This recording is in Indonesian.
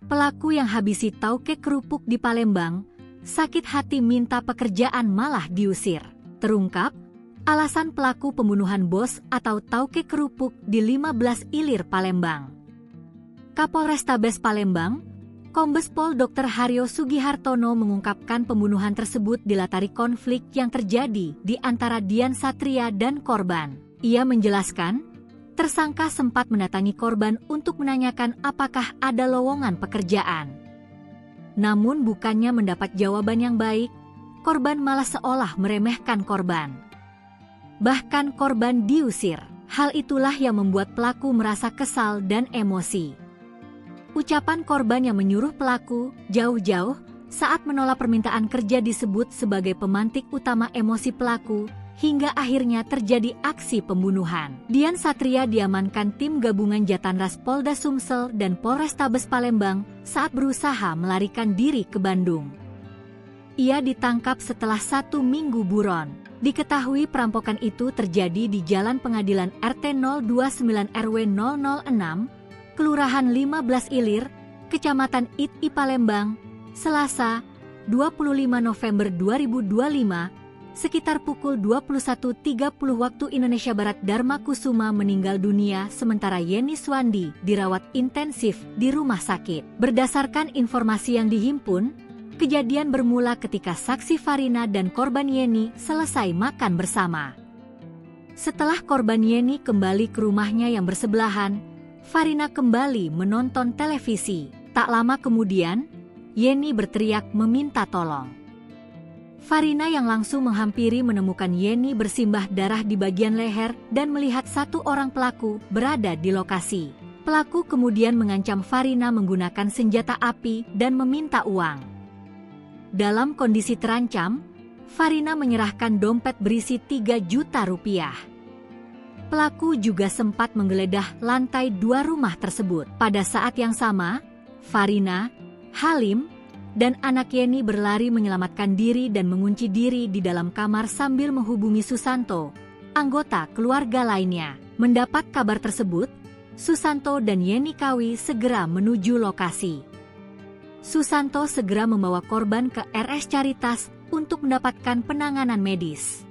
Pelaku yang habisi tauke kerupuk di Palembang, sakit hati minta pekerjaan malah diusir. Terungkap, alasan pelaku pembunuhan bos atau tauke kerupuk di 15 Ilir Palembang. Kapolrestabes Palembang, Kombes Pol Dr. Haryo Sugihartono mengungkapkan pembunuhan tersebut dilatari konflik yang terjadi di antara Dian Satria dan korban. Ia menjelaskan, tersangka sempat mendatangi korban untuk menanyakan apakah ada lowongan pekerjaan. Namun bukannya mendapat jawaban yang baik, korban malah seolah meremehkan korban. Bahkan korban diusir. Hal itulah yang membuat pelaku merasa kesal dan emosi. Ucapan korban yang menyuruh pelaku jauh-jauh saat menolak permintaan kerja disebut sebagai pemantik utama emosi pelaku, hingga akhirnya terjadi aksi pembunuhan. Dian Satria diamankan tim gabungan Jatanras Polda Sumsel dan Polrestabes Palembang saat berusaha melarikan diri ke Bandung. Ia ditangkap setelah 1 minggu buron. Diketahui perampokan itu terjadi di Jalan Pengadilan RT 029 RW 006, Kelurahan 15 Ilir, Kecamatan Iti Palembang, Selasa, 25 November 2025, sekitar pukul 21.30 waktu Indonesia Barat. Dharma Kusuma meninggal dunia sementara Yeni Swandi dirawat intensif di rumah sakit. Berdasarkan informasi yang dihimpun, kejadian bermula ketika saksi Farina dan korban Yeni selesai makan bersama. Setelah korban Yeni kembali ke rumahnya yang bersebelahan, Farina kembali menonton televisi. Tak lama kemudian, Yeni berteriak meminta tolong. Farina yang langsung menghampiri menemukan Yeni bersimbah darah di bagian leher dan melihat 1 orang pelaku berada di lokasi. Pelaku kemudian mengancam Farina menggunakan senjata api dan meminta uang. Dalam kondisi terancam, Farina menyerahkan dompet berisi 3 juta rupiah. Pelaku juga sempat menggeledah lantai 2 rumah tersebut. Pada saat yang sama, Farina, Halim, dan anak Yeni berlari menyelamatkan diri dan mengunci diri di dalam kamar sambil menghubungi Susanto, anggota keluarga lainnya. Mendapat kabar tersebut, Susanto dan Yeni Kawi segera menuju lokasi. Susanto segera membawa korban ke RS Caritas untuk mendapatkan penanganan medis.